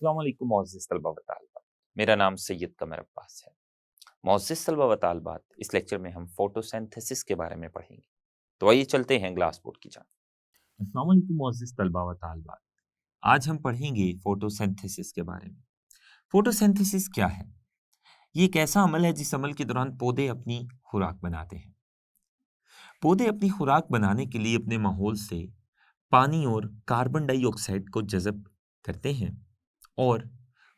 अस्सलाम वालेकुम मोअज़्ज़िज़ तलबा व तालिबात। मेरा नाम सैयद कमर अब्बास है। मोअज़्ज़िज़ तलबा व तालिबात, इस लेक्चर में हम फोटोसिंथेसिस के बारे में पढ़ेंगे। तो आइए चलते हैं ग्लास बोर्ड की जानिब। अस्सलाम वालेकुम मोअज़्ज़िज़ तलबा व तालिबात। आज हम पढ़ेंगे फोटोसिंथेसिस के बारे में। फोटोसिंथेसिस क्या है? ये एक ऐसा अमल है जिस अमल के दौरान पौधे अपनी खुराक बनाते हैं। पौधे अपनी खुराक बनाने के लिए अपने माहौल से पानी और कार्बन डाइऑक्साइड को जज़ब करते हैं और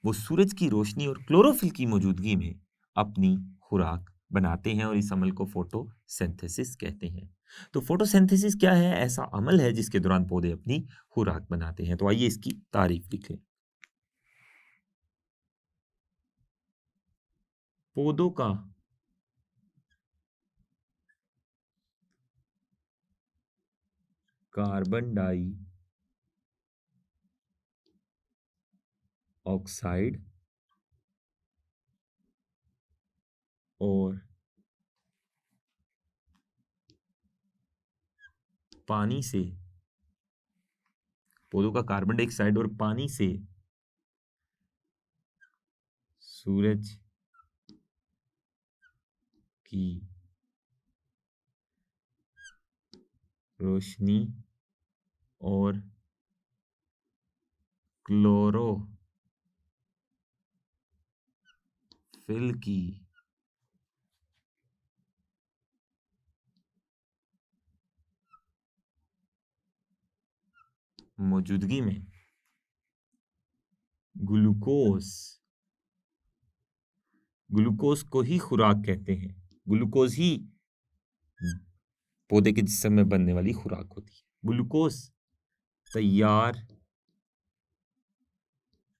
वो सूरज की रोशनी और क्लोरोफिल की मौजूदगी में अपनी खुराक बनाते हैं और इस अमल को फोटोसिंथेसिस कहते हैं। तो फोटोसिंथेसिस क्या है? ऐसा अमल है जिसके दौरान पौधे अपनी खुराक बनाते हैं। तो आइए इसकी तारीफ लिखें। पौधों का कार्बन डाइऑक्साइड और पानी से पौधों का कार्बन डाइऑक्साइड और पानी से सूरज की रोशनी और क्लोरोफिल की मौजूदगी में ग्लूकोज ग्लूकोज को ही खुराक कहते हैं। ग्लूकोज ही पौधे के जिस्म में बनने वाली खुराक होती है। ग्लूकोज तैयार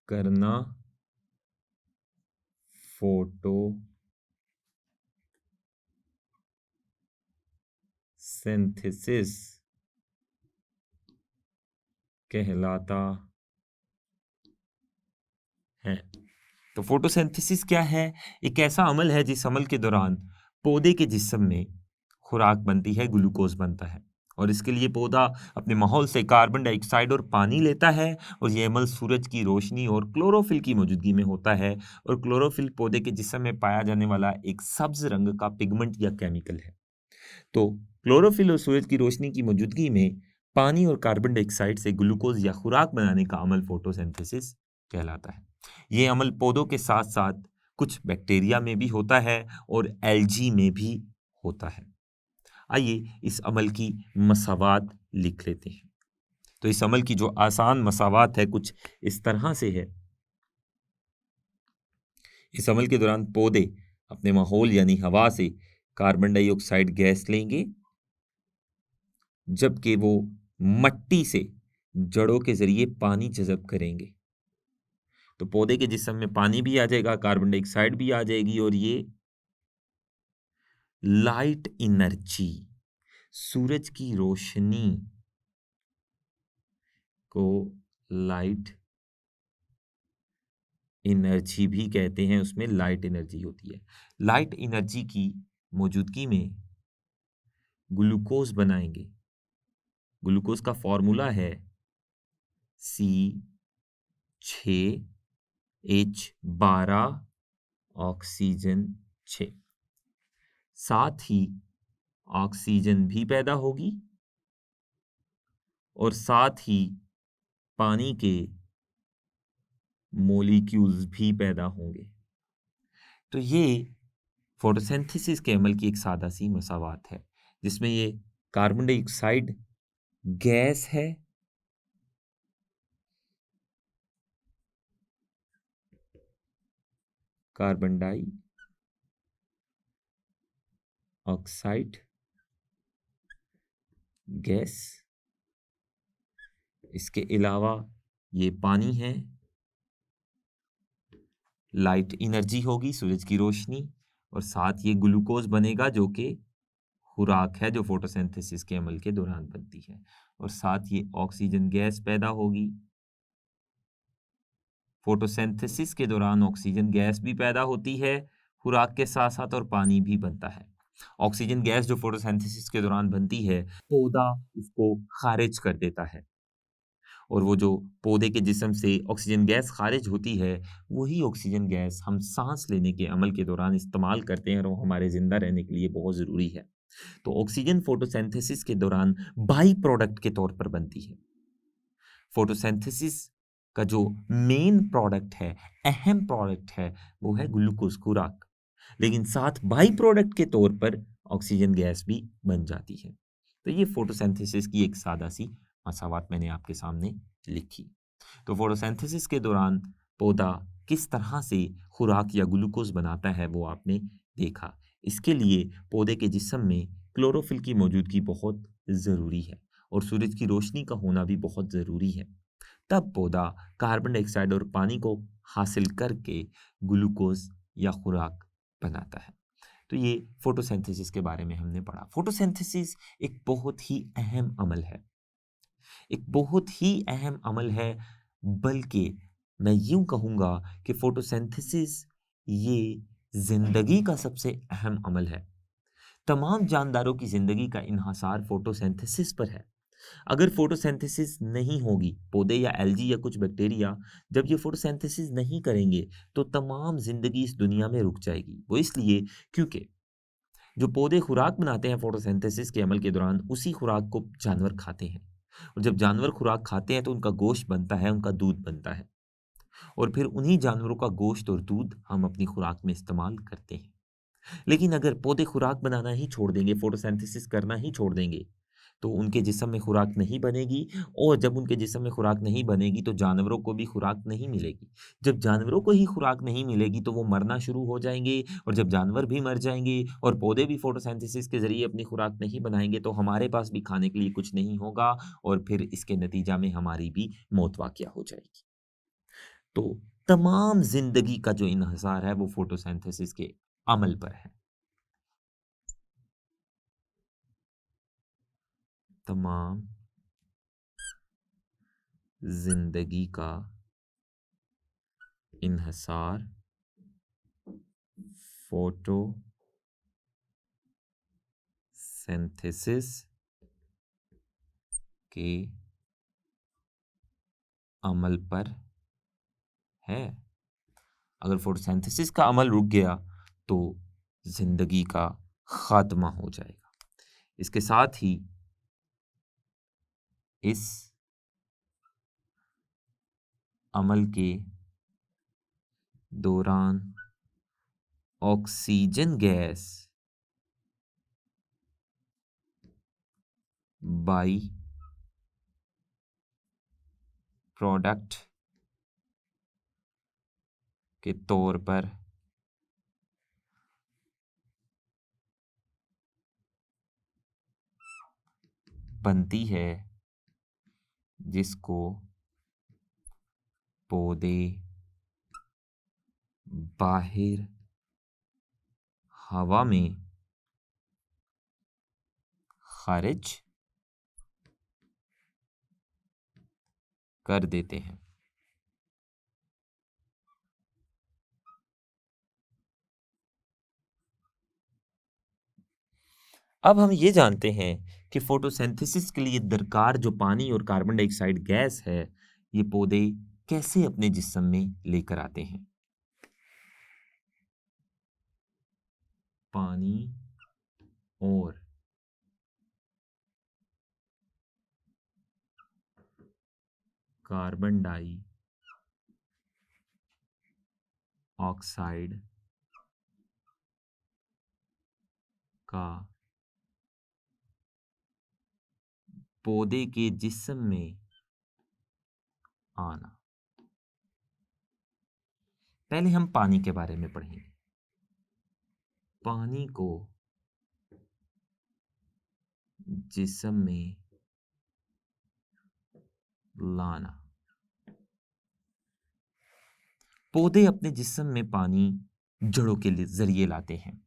करना फोटोसिंथेसिस कहलाता है। तो फोटोसिंथेसिस क्या है? एक ऐसा अमल है जिस अमल के दौरान पौधे के जिस्म में खुराक बनती है, ग्लूकोज बनता है और इसके लिए पौधा अपने माहौल से कार्बन डाइऑक्साइड और पानी लेता है और यह अमल सूरज की रोशनी और क्लोरोफिल की मौजूदगी में होता है। और क्लोरोफिल पौधे के जिस्म में पाया जाने वाला एक सब्ज रंग का पिगमेंट या केमिकल है। तो क्लोरोफिल और सूरज की रोशनी की मौजूदगी में पानी और कार्बन डाइऑक्साइड से ग्लूकोज या खुराक बनाने का अमल फोटोसिंथेसिस कहलाता है। ये अमल पौधों के साथ साथ कुछ बैक्टीरिया में भी होता है और एल्गी में भी होता है। आइए इस अमल की मसावात लिख लेते हैं। तो इस अमल की जो आसान मसावात है कुछ इस तरह से है। इस अमल के दौरान पौधे अपने माहौल यानी हवा से कार्बन डाइऑक्साइड गैस लेंगे, जबकि वो मट्टी से जड़ों के जरिए पानी जज़ब करेंगे। तो पौधे के जिस्म में पानी भी आ जाएगा, कार्बन डाइऑक्साइड भी आ जाएगी और ये लाइट एनर्जी, सूरज की रोशनी को लाइट एनर्जी भी कहते हैं। उसमें लाइट एनर्जी होती है। लाइट एनर्जी की मौजूदगी में ग्लूकोज बनाएंगे। ग्लूकोज का फॉर्मूला है C6H12 ऑक्सीजन 6। साथ ही ऑक्सीजन भी पैदा होगी और साथ ही पानी के मॉलिक्यूल्स भी पैदा होंगे। तो ये फोटोसिंथेसिस के अमल की एक सादा सी मसावात है, जिसमें ये कार्बन डाइऑक्साइड गैस है, कार्बन डाइऑक्साइड गैस, इसके अलावा ये पानी है, लाइट एनर्जी होगी सूरज की रोशनी, और साथ ये ग्लूकोज बनेगा जो कि खुराक है जो फोटोसिंथेसिस के अमल के दौरान बनती है, और साथ ये ऑक्सीजन गैस पैदा होगी। फोटोसिंथेसिस के दौरान ऑक्सीजन गैस भी पैदा होती है खुराक के साथ साथ, और पानी भी बनता है। ऑक्सीजन गैस जो फोटोसिंथेसिस के दौरान बनती है, पौधा उसको खारिज कर देता है और वो जो पौधे के जिस्म से ऑक्सीजन गैस खारिज होती है, वही ऑक्सीजन गैस हम सांस लेने के अमल के दौरान इस्तेमाल करते हैं और वो हमारे जिंदा रहने के लिए बहुत ज़रूरी है। तो ऑक्सीजन फोटोसिंथेसिस के दौरान बाई प्रोडक्ट के तौर पर बनती है। फोटोसिंथेसिस का जो मेन प्रोडक्ट है, अहम प्रोडक्ट है, वो है ग्लूकोज, खुराक। लेकिन साथ बाई प्रोडक्ट के तौर पर ऑक्सीजन गैस भी बन जाती है। तो ये फोटोसिंथेसिस की एक सादा सी मसावत मैंने आपके सामने लिखी। तो फोटोसिंथेसिस के दौरान पौधा किस तरह से खुराक या ग्लूकोज बनाता है वो आपने देखा। इसके लिए पौधे के जिस्म में क्लोरोफिल की मौजूदगी बहुत ज़रूरी है और सूरज की रोशनी का होना भी बहुत ज़रूरी है। तब पौधा कार्बन डाइऑक्साइड और पानी को हासिल करके ग्लूकोज या खुराक बनाता है। तो ये फोटोसिंथेसिस के बारे में हमने पढ़ा। फोटोसिंथेसिस एक बहुत ही अहम अमल है, एक बहुत ही अहम अमल है, बल्कि मैं यूं कहूँगा कि फोटोसिंथेसिस ये जिंदगी का सबसे अहम अमल है। तमाम जानदारों की जिंदगी का इन्हासार फोटोसिंथेसिस पर है। अगर फोटोसिंथेसिस नहीं होगी, पौधे या एल्गी या कुछ बैक्टीरिया जब ये फोटोसिंथेसिस नहीं करेंगे तो तमाम जिंदगी इस दुनिया में रुक जाएगी। वो इसलिए क्योंकि जो पौधे खुराक बनाते हैं फोटोसिंथेसिस के अमल के दौरान, उसी खुराक को जानवर खाते हैं और जब जानवर खुराक खाते हैं तो उनका गोश्त बनता है, उनका दूध बनता है और फिर उन्हीं जानवरों का गोश्त और दूध हम अपनी खुराक में इस्तेमाल करते हैं। लेकिन अगर पौधे खुराक बनाना ही छोड़ देंगे, फोटोसिंथेसिस करना ही छोड़ देंगे, तो उनके जिस्म में खुराक नहीं बनेगी और जब उनके जिस्म में खुराक नहीं बनेगी तो जानवरों को भी खुराक नहीं मिलेगी। जब जानवरों को ही खुराक नहीं मिलेगी तो वो मरना शुरू हो जाएंगे और जब जानवर भी मर जाएंगे और पौधे भी फोटोसिंथेसिस के ज़रिए अपनी खुराक नहीं बनाएंगे तो हमारे पास भी खाने के लिए कुछ नहीं होगा और फिर इसके नतीजा में हमारी भी मौत वाक़या हो जाएगी। तो तमाम ज़िंदगी का जो इन्हिसार है वो फोटोसिंथेसिस के अमल पर है। तमाम जिंदगी का इन्हिसार फोटोसिंथेसिस के अमल पर है। अगर फोटोसिंथेसिस का अमल रुक गया तो जिंदगी का खात्मा हो जाएगा। इसके साथ ही इस अमल के दौरान ऑक्सीजन गैस बाई प्रोडक्ट के तौर पर बनती है, जिसको पौधे बाहर हवा में खारिज कर देते हैं। अब हम ये जानते हैं कि फोटोसिंथेसिस के लिए दरकार जो पानी और कार्बन डाइऑक्साइड गैस है, ये पौधे कैसे अपने जिस्म में लेकर आते हैं। पानी और कार्बन डाई ऑक्साइड का पौधे के जिस्म में आना। पहले हम पानी के बारे में पढ़ेंगे। पानी को जिस्म में लाना। पौधे अपने जिस्म में पानी जड़ों के जरिए लाते हैं।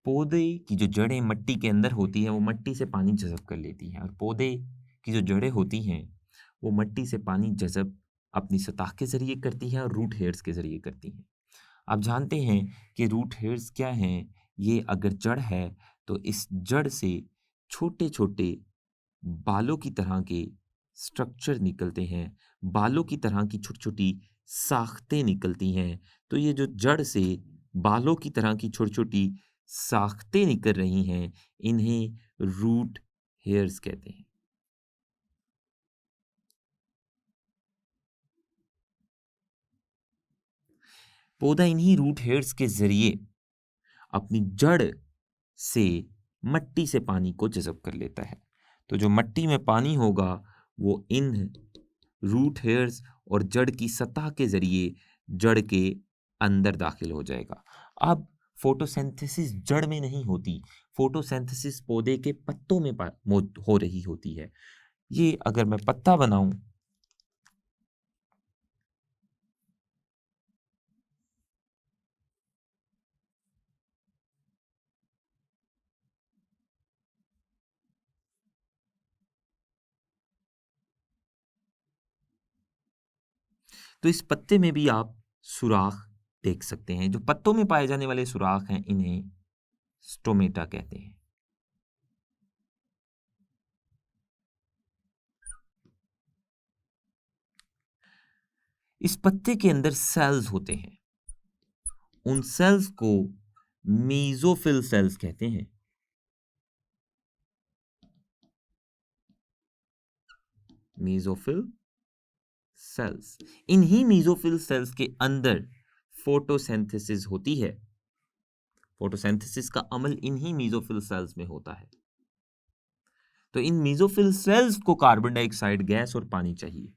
पौधे की जो जड़ें मिट्टी के अंदर होती हैं वो मिट्टी से पानी जज़ब कर लेती हैं और पौधे की जो जड़ें होती हैं वो मिट्टी से पानी जज़ब अपनी सतह के ज़रिए करती हैं और रूट हेयर्स के ज़रिए करती हैं। आप जानते हैं कि रूट हेयर्स क्या हैं? ये अगर जड़ है तो इस जड़ से छोटे छोटे बालों की तरह के स्ट्रक्चर निकलते हैं, बालों की तरह की छोटी छोटी साख्तें निकलती हैं। तो ये जो जड़ से बालों की तरह की छोटी छोटी साख्तें निकल रही हैं, इन्हें रूट हेयर्स कहते हैं। पौधा इन्हीं रूट हेयर्स के जरिए अपनी जड़ से मट्टी से पानी को जज़ब कर लेता है। तो जो मट्टी में पानी होगा वो इन रूट हेयर्स और जड़ की सतह के जरिए जड़ के अंदर दाखिल हो जाएगा। अब फोटोसिंथेसिस जड़ में नहीं होती, फोटोसिंथेसिस पौधे के पत्तों में हो रही होती है। ये अगर मैं पत्ता बनाऊं, तो इस पत्ते में भी आप सुराख देख सकते हैं। जो पत्तों में पाए जाने वाले सुराख हैं, इन्हें स्टोमेटा कहते हैं। इस पत्ते के अंदर सेल्स होते हैं, उन सेल्स को मीजोफिल सेल्स कहते हैं। मीजोफिल सेल्स, इन्हीं मीजोफिल सेल्स के अंदर फोटोसिंथेसिस होती है। फोटोसिंथेसिस का अमल इन्हीं मीजोफिल सेल्स में होता है। तो इन मीजोफिल सेल्स को कार्बन डाइऑक्साइड गैस और पानी चाहिए।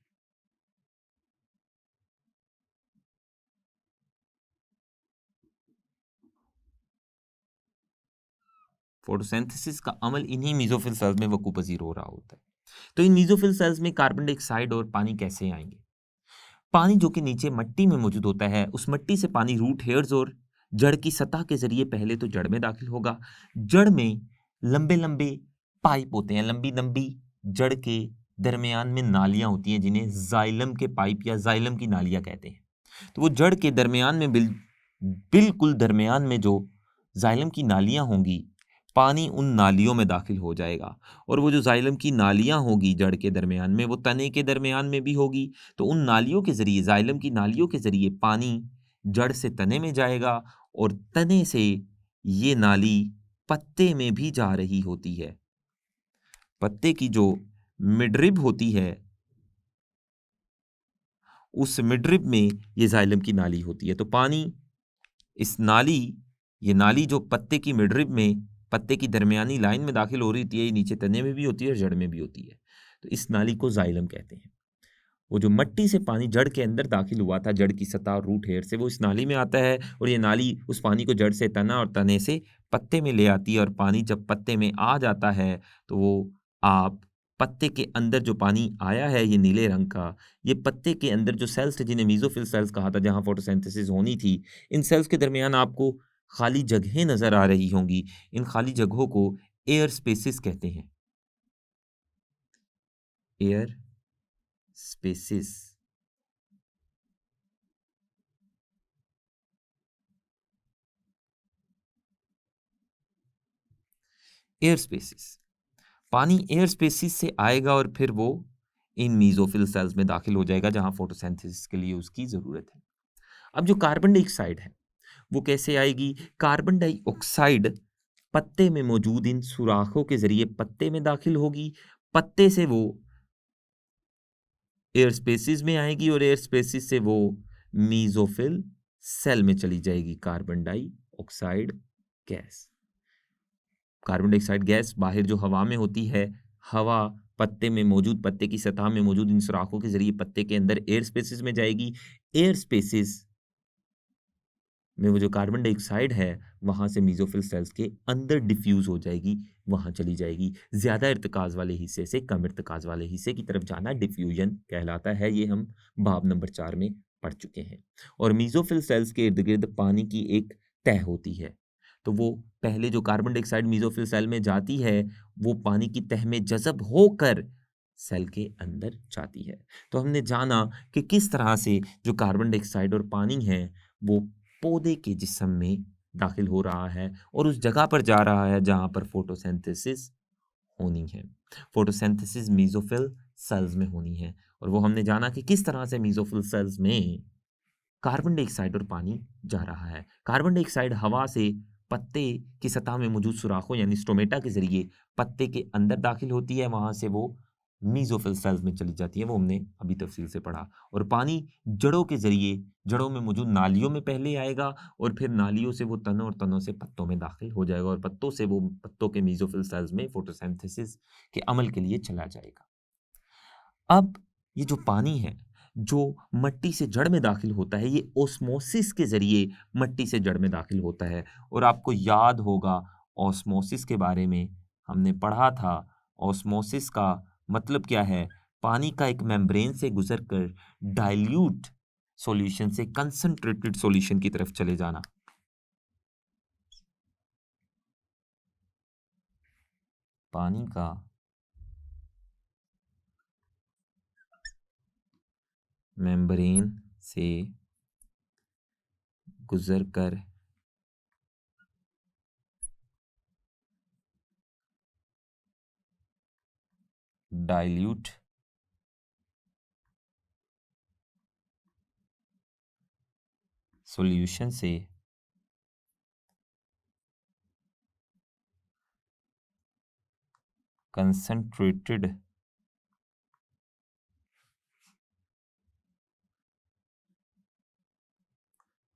फोटोसिंथेसिस का अमल इन्हीं मीजोफिल सेल्स में वकूपजीर हो रहा होता है। तो इन मीजोफिल सेल्स में कार्बन डाइऑक्साइड और पानी कैसे आएंगे? पानी जो कि नीचे मट्टी में मौजूद होता है, उस मट्टी से पानी रूट हेयर्स और जड़ की सतह के जरिए पहले तो जड़ में दाखिल होगा। जड़ में लंबे लंबे पाइप होते हैं, लंबी लंबी जड़ के दरमियान में नालियां होती हैं, जिन्हें जाइलम के पाइप या जाइलम की नालियां कहते हैं। तो वो जड़ के दरमियान में बिल्कुल दरमियान में जो जाइलम की नालियां होंगी, पानी उन नालियों में दाखिल हो जाएगा। और वो जो जाइलम की नालियां होगी जड़ के दरमियान में, वो तने के दरमियान में भी होगी। तो उन नालियों के जरिए, जाइलम की नालियों के जरिए पानी जड़ से तने में जाएगा, और तने से ये नाली पत्ते में भी जा रही होती है। पत्ते की जो मिडरिब होती है, उस मिडरिब में ये जाइलम की नाली होती है। तो पानी इस नाली, ये नाली जो पत्ते की मिडरिब में, पत्ते की दरमियानी लाइन में दाखिल हो रही होती है, ये नीचे तने में भी होती है और जड़ में भी होती है। तो इस नाली को जाइलम कहते हैं। वो जो मट्टी से पानी जड़ के अंदर दाखिल हुआ था, जड़ की सतह और रूट हेयर से, वो इस नाली में आता है, और ये नाली उस पानी को जड़ से तना और तने से पत्ते में ले आती है। और पानी जब पत्ते में आ जाता है, तो वो आप पत्ते के अंदर जो पानी आया है, ये नीले रंग का, ये पत्ते के अंदर जो सेल्स थे, जिन्हें मीजोफिल सेल्स कहा था, जहां फोटोसिंथेसिस होनी थी, इन सेल्स के दरमियान आपको खाली जगहें नजर आ रही होंगी। इन खाली जगहों को एयर स्पेसिस कहते हैं। Air spaces. एयर स्पेसिस, पानी एयर स्पेसिस से आएगा और फिर वो इन मीजोफिल सेल्स में दाखिल हो जाएगा, जहां फोटोसिंथेसिस के लिए उसकी जरूरत है। अब जो कार्बन डाइऑक्साइड है, वो कैसे आएगी? कार्बन डाइऑक्साइड पत्ते में मौजूद इन सुराखों के जरिए पत्ते में दाखिल होगी, पत्ते से वो एयर स्पेसिस में आएगी, और एयर स्पेसिस से वो मीजोफिल सेल में चली जाएगी carbon dioxide gas. Carbon dioxide gas बाहर जो हवा में होती है, हवा पत्ते में मौजूद, पत्ते की सतह में मौजूद इन सुराखों के जरिए पत्ते के अंदर एयर स्पेसिस में जाएगी। एयर स्पेसिस में वो जो कार्बन डाइऑक्साइड है, वहां से मीजोफिल सेल्स के अंदर डिफ्यूज हो जाएगी, वहां चली जाएगी। ज्यादा इर्तिकाज वाले हिस्से से कम इर्तिकाज वाले हिस्से की तरफ जाना डिफ्यूजन कहलाता है। ये हम बाब नंबर 4 में पढ़ चुके हैं। और मीजोफिल सेल्स के इर्द गिर्द पानी की एक तह होती है। तो वो पहले जो कार्बन डाइऑक्साइड मीजोफिल सेल में जाती है, वो पानी की तह में जज़ब होकर सेल के अंदर जाती है। तो हमने जाना कि किस तरह से जो कार्बन डाइऑक्साइड और पानी है, वो पौधे के जिस्म में दाखिल हो रहा है और उस जगह पर जा रहा है जहां पर फोटोसिंथेसिस होनी है। फोटोसिंथेसिस मीजोफिल सेल्स में होनी है। और वो हमने जाना कि किस तरह से मीजोफिल सेल्स में कार्बन डाइऑक्साइड और पानी जा रहा है। कार्बन डाइऑक्साइड हवा से पत्ते की सतह में मौजूद सुराखों यानी स्टोमेटा के जरिए पत्ते के अंदर दाखिल होती है, वहां से वो मीजोफिल सेल्स में चली जाती है, वो हमने अभी तफसील से पढ़ा। और पानी जड़ों के जरिए, जड़ों में मौजूद नालियों में पहले आएगा और फिर नालियों से वो तनों और तनों से पत्तों में दाखिल हो जाएगा और पत्तों से वो पत्तों के मीजोफिल सेल्स में फोटोसिंथेसिस के अमल के लिए चला जाएगा। अब ये जो पानी है जो मट्टी से जड़ में दाखिल होता है, ये ओस्मोसिस के जरिए मट्टी से जड़ में दाखिल होता है। और आपको याद होगा ओस्मोसिस के बारे में हमने पढ़ा था। ओस्मोसिस का मतलब क्या है? पानी का एक मेम्ब्रेन से गुजरकर डाइल्यूट सॉल्यूशन से कंसंट्रेटेड सॉल्यूशन की तरफ चले जाना। पानी का मेम्ब्रेन से गुजरकर डाइल्यूट सॉल्यूशन से कंसंट्रेटेड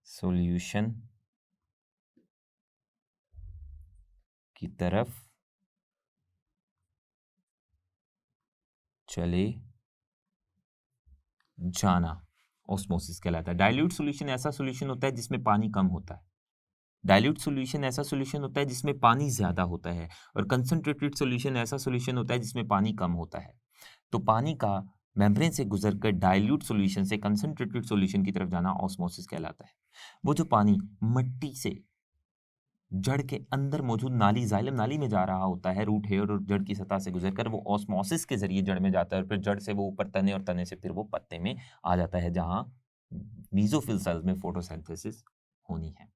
सॉल्यूशन की तरफ चले जाना ऑस्मोसिस कहलाता है। डाइल्यूट सॉल्यूशन ऐसा सॉल्यूशन होता है जिसमें पानी कम होता है। डाइल्यूट सॉल्यूशन ऐसा सॉल्यूशन होता है जिसमें पानी ज्यादा होता है। और कंसंट्रेटेड सॉल्यूशन ऐसा सॉल्यूशन होता है जिसमें पानी कम होता है। तो पानी का मेम्ब्रेन से गुजरकर डाइल्यूट सॉल्यूशन से कंसंट्रेटेड सॉल्यूशन की तरफ जाना ऑस्मोसिस कहलाता है। वो जो पानी मट्टी से जड़ के अंदर मौजूद नाली, जाइलम नाली में जा रहा होता है, रूट हेयर और जड़ की सतह से गुजरकर वो ऑस्मोसिस के जरिए जड़ में जाता है और फिर जड़ से वो ऊपर तने और तने से फिर वो पत्ते में आ जाता है, जहां मीजोफिल सेल्स में फोटोसिंथेसिस होनी है।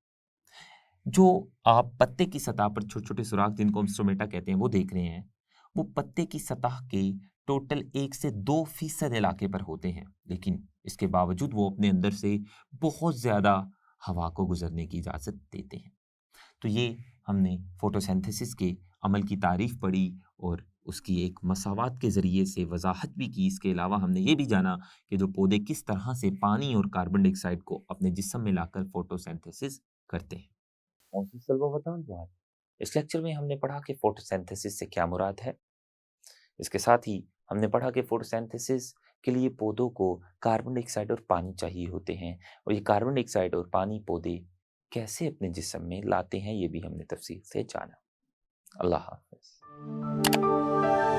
जो आप पत्ते की सतह पर छोटे छोटे सुराख, जिनको हम स्टोमेटा कहते हैं, वो देख रहे हैं, वो पत्ते की सतह के टोटल 1 से 2% इलाके पर होते हैं। लेकिन इसके बावजूद वो अपने अंदर से बहुत ज्यादा हवा को गुजरने की इजाजत देते हैं। तो ये हमने फोटोसिंथेसिस के अमल की तारीफ पढ़ी और उसकी एक मसावात के ज़रिए से वजाहत भी की। इसके अलावा हमने ये भी जाना कि जो पौधे किस तरह से पानी और कार्बन डाइऑक्साइड को अपने जिस्म में लाकर फोटोसिंथेसिस करते हैं। इस लेक्चर में हमने पढ़ा कि फोटोसिंथेसिस से क्या मुराद है। इसके साथ ही हमने पढ़ा कि फोटोसिंथेसिस के लिए पौधों को कार्बन डाइऑक्साइड और पानी चाहिए होते हैं, और ये कार्बन डाइऑक्साइड और पानी पौधे कैसे अपने जिस्म में लाते हैं, ये भी हमने तफसील से जाना। अल्लाह हाफ़िज़।